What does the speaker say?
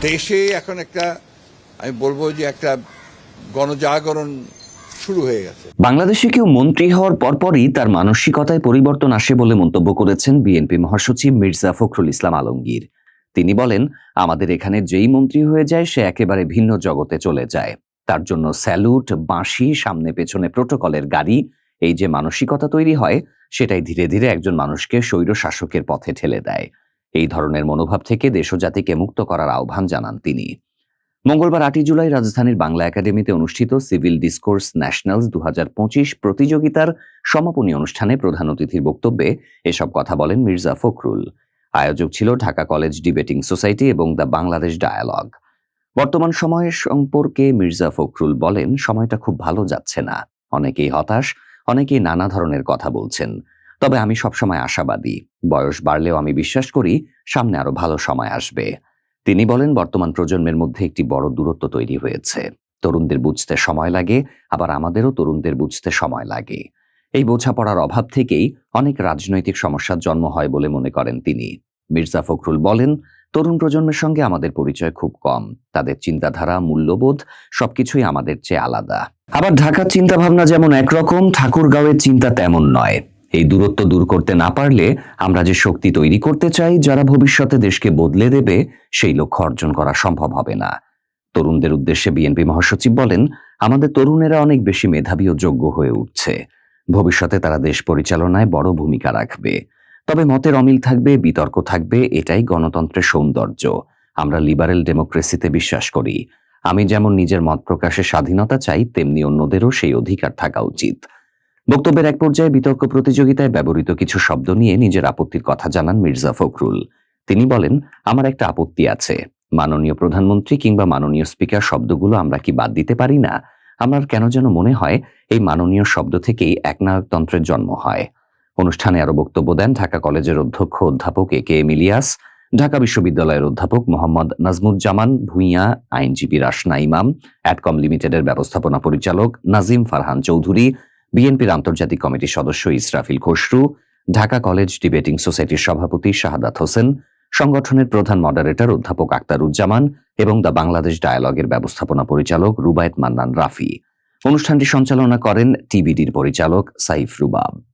দেশে এখন একটা আমি বলবো যে একটা গণজাগরণ শুরু হয়ে গেছে। বাংলাদেশে কেউ মন্ত্রী হওয়ার পরপরই তার মানসিকতায় পরিবর্তন আসে বলে মন্তব্য করেছেন বিএনপি মহাসচিব মির্জা ফখরুল ইসলাম আলমগীর। তিনি বলেন, আমাদের এখানে যেই মন্ত্রী হয়ে যায় সে একেবারে ভিন্ন জগতে চলে যায়। তার জন্য স্যালুট, বাঁশি, সামনে পেছনে প্রোটোকলের গাড়ি, এই যে মানসিকতা তৈরি হয় সেটাই ধীরে ধীরে একজন মানুষকে স্বৈর শাসকের পথে ঠেলে দেয়। এই ধরনের মনোভাব থেকে দেশ ও জাতিকে মুক্ত করার আহ্বান জানান তিনি। মঙ্গলবার 8 জুলাই রাজধানীর বাংলা একাডেমিতে অনুষ্ঠিত সিভিল ডিসকোর্স ন্যাশনালস 2025 প্রতিযোগিতার সমাপনী অনুষ্ঠানে প্রধান অতিথির বক্তব্যে এসব কথা বলেন মির্জা ফখরুল। আয়োজক ছিল ঢাকা কলেজ ডিবেটিং সোসাইটি এবং দ্য বাংলাদেশ ডায়ালগ। বর্তমান সময়ের সম্পর্কে মির্জা ফখরুল বলেন, সময়টা খুব ভালো যাচ্ছে না। অনেকেই হতাশ, অনেকেই নানা ধরনের কথা বলছেন। তবে আমি সবসময় আশাবাদী। বয়স বাড়লেও আমি বিশ্বাস করি সামনে আরো ভালো সময় আসবে। তিনি বলেন, বর্তমান প্রজন্মের মধ্যে একটি বড় দূরত্ব তৈরি হয়েছে। তরুণদের বুঝতে সময় লাগে, আবার আমাদেরও তরুণদের বুঝতে সময় লাগে। এই বোঝাপড়ার অভাব থেকেই অনেক রাজনৈতিক সমস্যার জন্ম হয় বলে মনে করেন তিনি। মির্জা ফখরুল বলেন, তরুণ প্রজন্মের সঙ্গে আমাদের পরিচয় খুব কম। তাদের চিন্তাধারা, মূল্যবোধ সবকিছুই আমাদের চেয়ে আলাদা। আবার ঢাকার চিন্তাভাবনা যেমন একরকম, ঠাকুরগাঁওয়ের চিন্তা তেমন নয়। এই দূরত্ব দূর করতে না পারলে আমরা যে শক্তি তৈরি করতে চাই, যারা ভবিষ্যতে দেশকে বদলে দেবে, সেই লক্ষ্য অর্জন করা সম্ভব হবে না। তরুণদের উদ্দেশ্যে বিএনপি মহাসচিব বলেন, আমাদের তরুণেরা অনেক বেশি মেধাবী ও যোগ্য হয়ে উঠছে। ভবিষ্যতে তারা দেশ পরিচালনায় বড় ভূমিকা রাখবে। তবে মতের অমিল থাকবে, বিতর্ক থাকবে, এটাই গণতন্ত্রের সৌন্দর্য। আমরা লিবারেল ডেমোক্রেসিতে বিশ্বাস করি। আমি যেমন নিজের মত প্রকাশের স্বাধীনতা চাই, তেমনি অন্যদেরও সেই অধিকার থাকা উচিত। বক্তব্যের এক পর্যায়ে বিতর্ক প্রতিযোগিতায় ব্যবহৃত কিছু শব্দ নিয়ে নিজের আপত্তির কথা জানান মির্জা ফখরুল। তিনি বলেন, আমার একটা আপত্তি আছে। মাননীয় প্রধানমন্ত্রী কিংবা মাননীয় স্পিকার শব্দগুলো আমরা কি বাদ দিতে পারি না? আমার কেন যেন মনে হয় এই মাননীয় শব্দ থেকেই একনায়কতন্ত্রের জন্ম হয়। অনুষ্ঠানে আরো বক্তব্য দেন ঢাকা কলেজের অধ্যক্ষ অধ্যাপক এ.কে.এম. ইলিয়াস, ঢাকা বিশ্ববিদ্যালয়ের অধ্যাপক মোহাম্মদ নাজমুজ্জামান ভূঁইয়া, আইনজীবী রাসনা ইমাম, অ্যাডকম লিমিটেডের ব্যবস্থাপনা পরিচালক নাজিম ফারহান চৌধুরী, বিএনপির আন্তর্জাতিক কমিটির সদস্য ইসরাফিল খসরু, ঢাকা কলেজ ডিবেটিং সোসাইটির সভাপতি শাহাদাত হোসেন, সংগঠনের প্রধান মডারেটর অধ্যাপক আক্তারুজ্জামান এবং দ্য বাংলাদেশ ডায়ালগের ব্যবস্থাপনা পরিচালক রুবায়েত মান্নান রাফি। অনুষ্ঠানটি সঞ্চালনা করেন টিবিডির পরিচালক সাইফ রুবাব।